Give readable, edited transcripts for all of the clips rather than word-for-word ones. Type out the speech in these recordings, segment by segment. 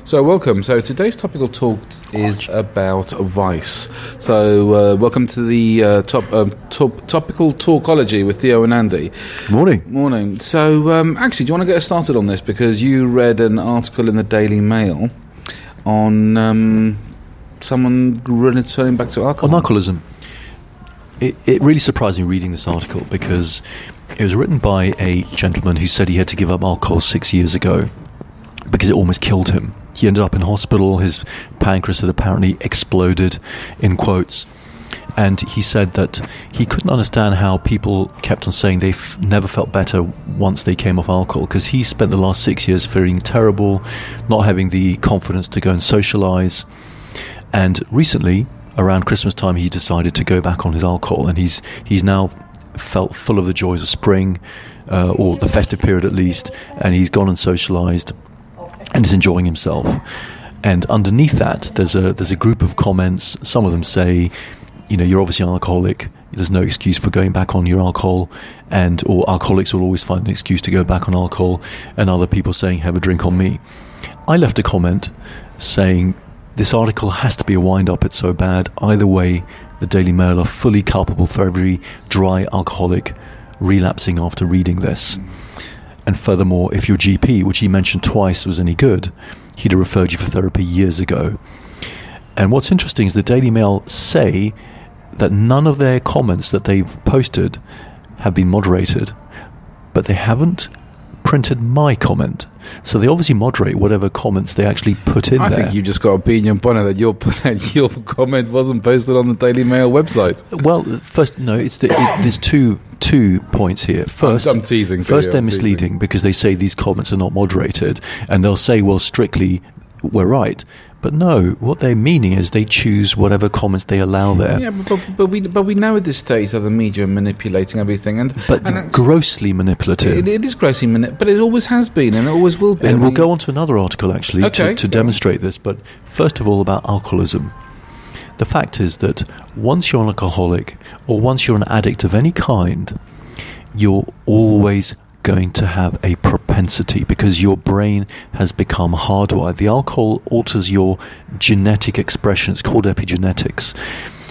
So welcome. So today's topical talk is about vice. So welcome to the topical talkology with Theo and Andy. Morning. So actually, do you want to get us started on this? Because you read an article in the Daily Mail on someone returning back to alcohol. On alcoholism. It really surprised me reading this article because it was written by a gentleman who said he had to give up alcohol 6 years ago because it almost killed him. He ended up in hospital. His pancreas had apparently exploded, in quotes. And he said that he couldn't understand how people kept on saying they never felt better once they came off alcohol, because he spent the last 6 years feeling terrible, not having the confidence to go and socialise. And recently, around Christmas time, he decided to go back on his alcohol, and he's now felt full of the joys of spring, or the festive period at least, and he's gone and socialised and is enjoying himself. And underneath that, there's a group of comments. Some of them say, you're obviously an alcoholic, there's no excuse for going back on your alcohol, or alcoholics will always find an excuse to go back on alcohol, and other people saying, have a drink on me. I left a comment saying, this article has to be a wind-up, it's so bad. Either way, the Daily Mail are fully culpable for every dry alcoholic relapsing after reading this. And furthermore, if your GP, which he mentioned twice, was any good, he'd have referred you for therapy years ago. And what's interesting is the Daily Mail say that none of their comments that they've posted have been moderated, but they haven't printed my comment. So they obviously moderate whatever comments they actually put in there. I think you just got to be in your bonnet that your comment wasn't posted on the Daily Mail website. Well, first, no, there's two points here. First, I'm teasing. First, they're misleading because they say these comments are not moderated, and they'll say, well, strictly, we're right. But no, what they're meaning is they choose whatever comments they allow there. Yeah, but we know at this stage that the media are manipulating everything, and grossly manipulative. It is grossly manipulative, but it always has been, and it always will be. And we'll go on to another article actually to demonstrate this. But first of all, about alcoholism. The fact is that once you're an alcoholic or once you're an addict of any kind, you're always going to have a propensity because your brain has become hardwired. The alcohol alters your genetic expression. It's called epigenetics.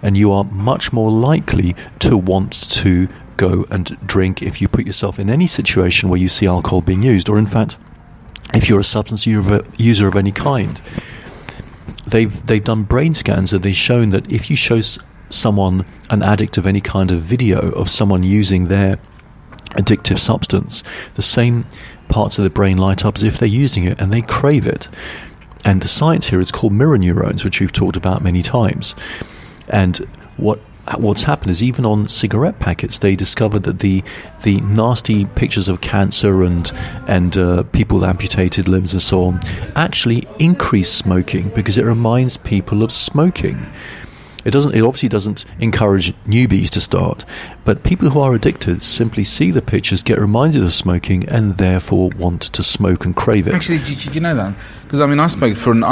And you are much more likely to want to go and drink if you put yourself in any situation where you see alcohol being used, or in fact, if you're a substance user of any kind. They've done brain scans and they've shown that if you show someone, an addict of any kind, of video of someone using their addictive substance, the same parts of the brain light up as if they're using it, and they crave it. And the science here is called mirror neurons, which we've talked about many times. And what's happened is, even on cigarette packets, they discovered that the nasty pictures of cancer and people with amputated limbs and so on actually increase smoking because it reminds people of smoking. It obviously doesn't encourage newbies to start, but people who are addicted simply see the pictures, get reminded of smoking, and therefore want to smoke and crave it. Actually, did you know that? Because I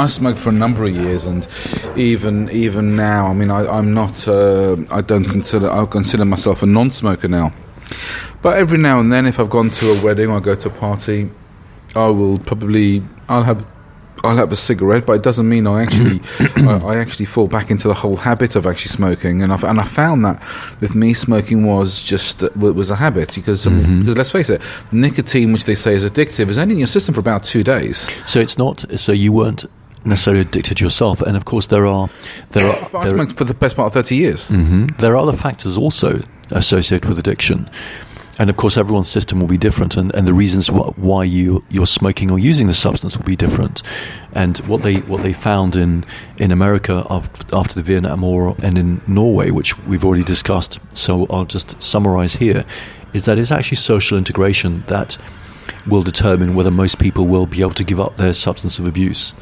smoked for a number of years, and even now, I'm not. I consider myself a non-smoker now. But every now and then, if I've gone to a wedding or I go to a party, I'll have a cigarette, but it doesn't mean I actually fall back into the whole habit of actually smoking. And I found that with me, smoking was a habit because let's face it, nicotine, which they say is addictive, is only in your system for about 2 days. So it's not. So you weren't necessarily addicted yourself, and of course there are. I smoked for the best part of 30 years. Mm-hmm. There are other factors also associated with addiction. And of course, everyone's system will be different, and the reasons why you're smoking or using the substance will be different. And what they found in America after the Vietnam War and in Norway, which we've already discussed, so I'll just summarize here, is that it's actually social integration that will determine whether most people will be able to give up their substance of abuse.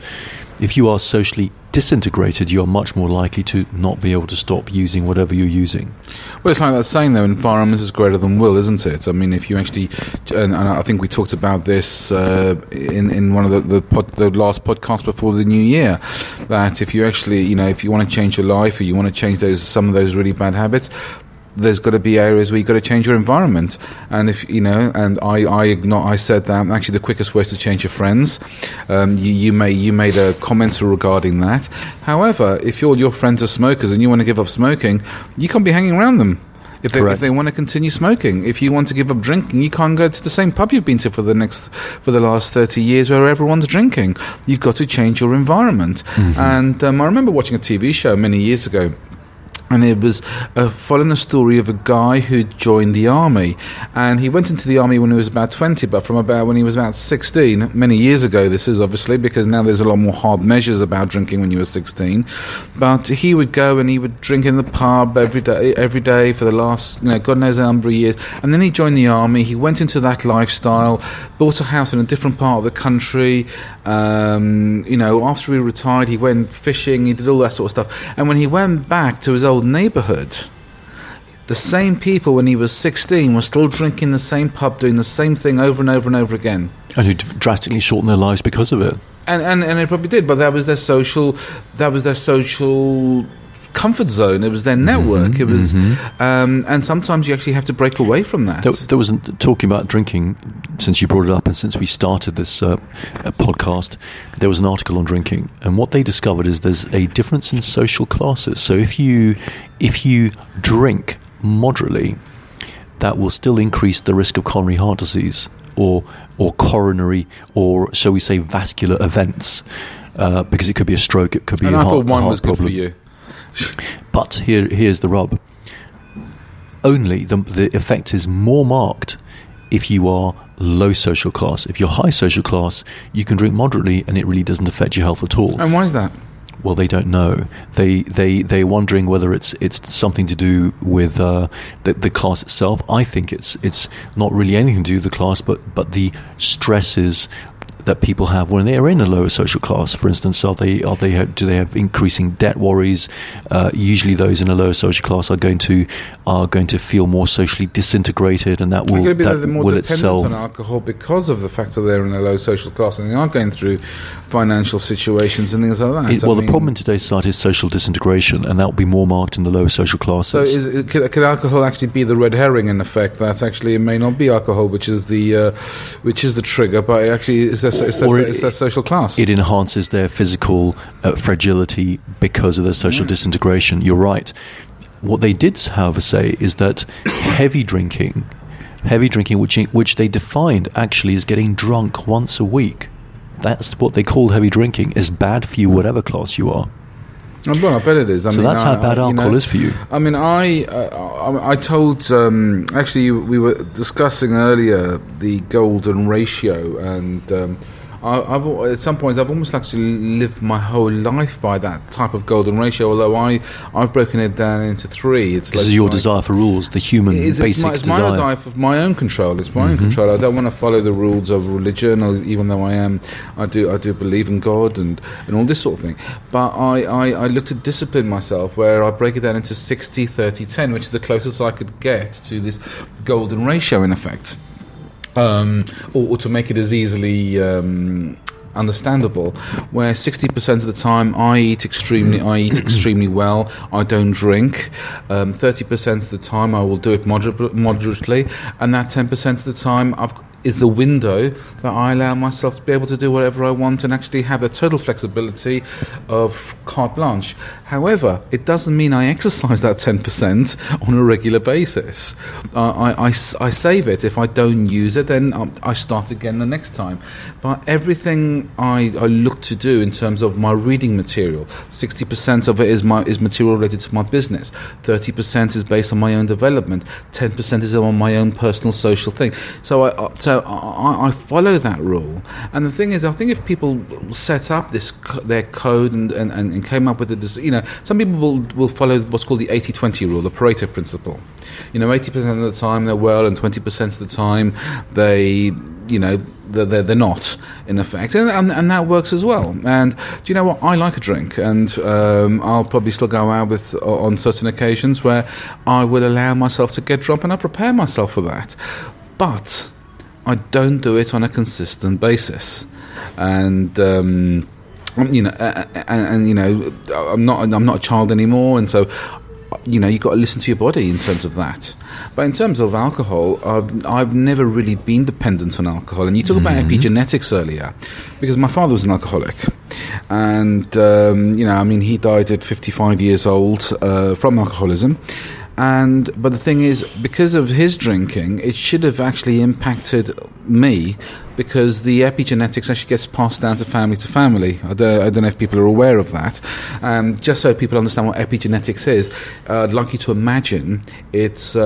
If you are socially disintegrated, you're much more likely to not be able to stop using whatever you're using. Well, it's like that saying, though, environment is greater than will, isn't it? If you actually, and I think we talked about this in one of the last podcasts before the new year, that if you actually, if you want to change your life or you want to change some of those really bad habits, there's got to be areas where you've got to change your environment. And if you know, and I said that actually the quickest way is to change your friends. You made a comment regarding that. However, if your friends are smokers and you want to give up smoking, you can't be hanging around them. If they want to continue smoking, if you want to give up drinking, you can't go to the same pub you've been to for the last 30 years where everyone's drinking. You've got to change your environment. Mm-hmm. And I remember watching a TV show many years ago, and it was following the story of a guy who joined the army. And he went into the army when he was about 20, but from about when he was about 16, many years ago this is obviously, because now there's a lot more hard measures about drinking when you were 16. But he would go and he would drink in the pub every day for the last, God knows a number of years. And then he joined the army, he went into that lifestyle, bought a house in a different part of the country. After he retired, he went fishing, he did all that sort of stuff. And when he went back to his old neighbourhood, the same people when he was 16 were still drinking the same pub, doing the same thing over and over and over again. And who drastically shortened their lives because of it. And it probably did, but that was their social comfort zone. It was their network. Mm-hmm, it was, and sometimes you actually have to break away from that. There wasn't talking about drinking. Since you brought it up, and since we started this podcast, there was an article on drinking, and what they discovered is there's a difference in social classes. So if you drink moderately, that will still increase the risk of coronary heart disease or coronary, or shall we say vascular events, because it could be a stroke, it could be a heart problem. And I thought wine was good for you. But here's the rub. Only the effect is more marked if you are low social class. If you're high social class, you can drink moderately and it really doesn't affect your health at all. And why is that? Well, they don't know. They're wondering whether it's something to do with the class itself. I think it's not really anything to do with the class, but the stresses that people have when they are in a lower social class. For instance, do they have increasing debt worries? Usually, those in a lower social class are going to feel more socially disintegrated, and that will itself on alcohol because of the fact that they're in a low social class and they are going through financial situations and things like that. The problem in today's society is social disintegration, and that will be more marked in the lower social classes. So, could alcohol actually be the red herring in effect? That actually it may not be alcohol, which is the trigger, but it actually is it's their social class. It enhances their physical fragility because of their social disintegration. You're right. What they did, however, say is that heavy drinking, which they defined actually as getting drunk once a week, that's what they call heavy drinking, is bad for you, whatever class you are. Well, I bet it is. So that's how bad alcohol is for you. I mean, I told, actually, we were discussing earlier the golden ratio, and I've at some points I've almost actually lived my whole life by that type of golden ratio. Although I've broken it down into three. It's this is your desire for rules, the human basic desire. It's my desire for my own control. It's my own control. I don't want to follow the rules of religion, or even though I do believe in God and all this sort of thing. But I look to discipline myself, where I break it down into 60, 30, 10, which is the closest I could get to this golden ratio in effect. Or to make it as easily understandable, where 60% of the time I eat extremely well. I don't drink. 30% of the time I will do it moderately, and that 10% of the time is the window that I allow myself to be able to do whatever I want and actually have the total flexibility of carte blanche. However, it doesn't mean I exercise that 10% on a regular basis. I save it. If I don't use it, then I start again the next time. But everything I look to do in terms of my reading material, 60% of it is material related to my business, 30% is based on my own development, 10% is on my own personal social thing. So I follow that rule. And the thing is, I think if people set up their code and came up with it, some people will follow what's called the 80-20 rule, the Pareto principle. 80% of the time they're well, and 20% of the time they're not, in effect, and that works as well. And do you know what? I like a drink, and I'll probably still go out on certain occasions where I will allow myself to get drunk, and I prepare myself for that. But I don't do it on a consistent basis, and I'm not a child anymore, and so you've got to listen to your body in terms of that. But in terms of alcohol, I've never really been dependent on alcohol. And you talk about epigenetics earlier, because my father was an alcoholic. And, he died at 55 years old from alcoholism. But the thing is, because of his drinking, it should have actually impacted me, because the epigenetics actually gets passed down to family. I don't know if people are aware of that. Just so people understand what epigenetics is, I'd like you to imagine it's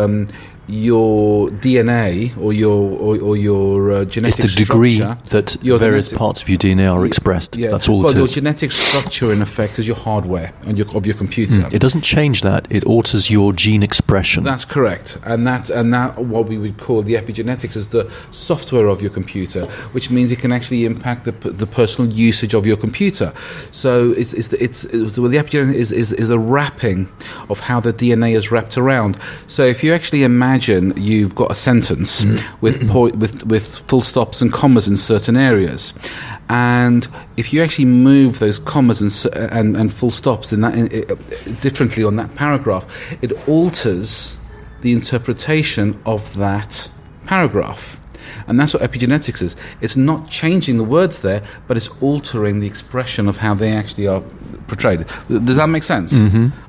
your DNA or your genetic structure. It's the degree that various parts of your DNA are expressed. Yeah. That's all it is. Your genetic structure, in effect, is your hardware of your computer. It doesn't change that. It alters your gene expression. That's correct. And that what we would call the epigenetics is the software of your computer, which means it can actually impact the personal usage of your computer. So the epigenetics is a wrapping of how the DNA is wrapped around. So if you actually imagine you've got a sentence with full stops and commas in certain areas, and if you actually move those commas and full stops in differently on that paragraph, it alters the interpretation of that paragraph. And that's what epigenetics is. It's not changing the words there, but it's altering the expression of how they actually are portrayed. Does that make sense?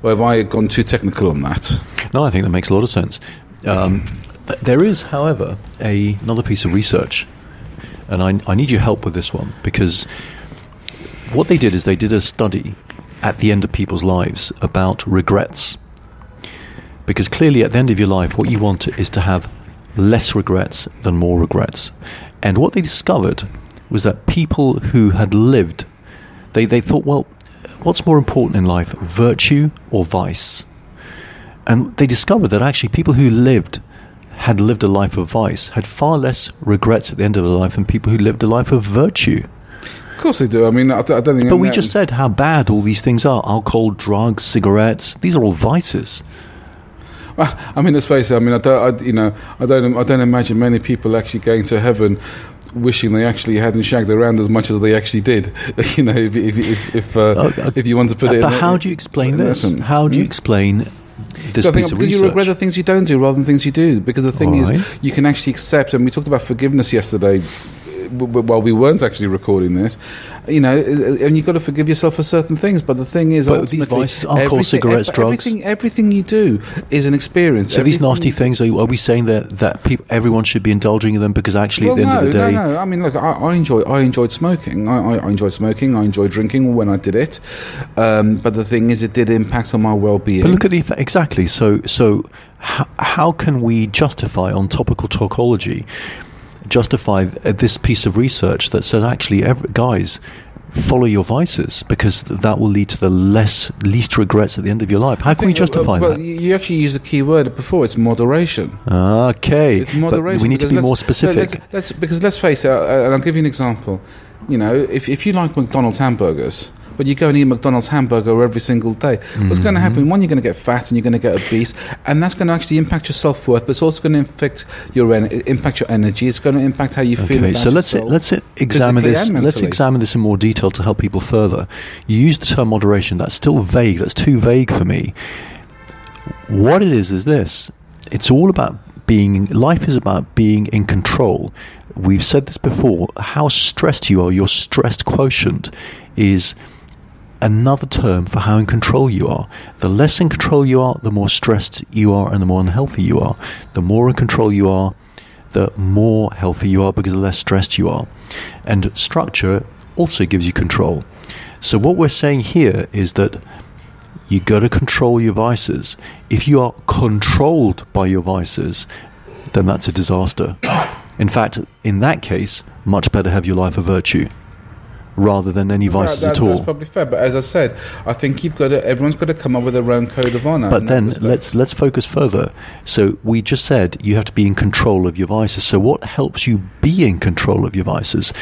Or have I gone too technical on that? No, I think that makes a lot of sense. There is, however, another piece of research, and I need your help with this one, because what they did is they did a study at the end of people's lives about regrets. Because clearly at the end of your life, what you want is to have less regrets than more regrets. And what they discovered was that people who had lived, they thought, well, what's more important in life, virtue or vice? And they discovered that actually people who had lived a life of vice had far less regrets at the end of their life than people who lived a life of virtue. Of course they do. I mean, I don't think... But we just said how bad all these things are. Alcohol, drugs, cigarettes, these are all vices. Well, I mean, let's face it. I mean, I don't imagine many people actually going to heaven wishing they actually hadn't shagged around as much as they actually did. If you want to put it. But how do you explain this? How do you explain this piece of research? Because you regret the things you don't do rather than things you do. Because the thing is, you can actually accept, and we talked about forgiveness yesterday, while we weren't actually recording this, and you've got to forgive yourself for certain things. But the thing is, but these vices, alcohol, cigarettes, drugs, everything you do is an experience. So these nasty things, are we saying that everyone should be indulging in them? Because actually, at the end of the day, no. I mean, look, I enjoyed smoking. I enjoyed smoking. I enjoyed drinking when I did it. But the thing is, it did impact on my well-being. But look at the effect exactly. So how can we justify on Topical Talkology? Justify this piece of research that says actually, guys, follow your vices, because that will lead to the least regrets at the end of your life. How can we justify that? You actually used the key word before. It's moderation. Okay, it's moderation. But we need to be more specific. Because let's face it, and I'll give you an example. If you like McDonald's hamburgers, but you go and eat McDonald's hamburger every single day, what's going to happen? One, you're going to get fat and you're going to get obese, and that's going to actually impact your self-worth, but it's also going to impact your energy. It's going to impact how you feel about yourself. So let's examine this. Let's examine this in more detail to help people further. You use the term moderation. That's still vague. That's too vague for me. What it is this. It's all about life is about being in control. We've said this before. How stressed you are, your stressed quotient, is another term for how in control you are. The less in control you are, the more stressed you are and the more unhealthy you are. The more in control you are, the more healthy you are, because the less stressed you are. And structure also gives you control. So what we're saying here is that you got to control your vices. If you are controlled by your vices, then that's a disaster. In fact, in that case, much better have your life of virtue rather than any vices at all. That's probably fair, but as I said, I think everyone's got to come up with their own code of honour. But then let's focus further. So we just said you have to be in control of your vices. So what helps you be in control of your vices?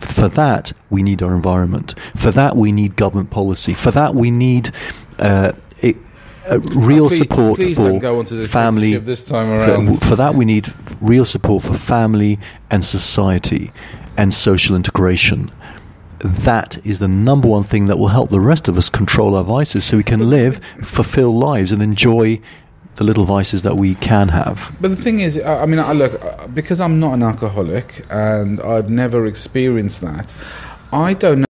For that, we need our environment. For that, we need government policy. For that, we need real support for family. This time around. For that, we need real support for family and society and social integration. that is the number one thing that will help the rest of us control our vices so we can live fulfilled lives and enjoy the little vices that we can have. But the thing is, I mean, look, because I'm not an alcoholic and I've never experienced that, I don't know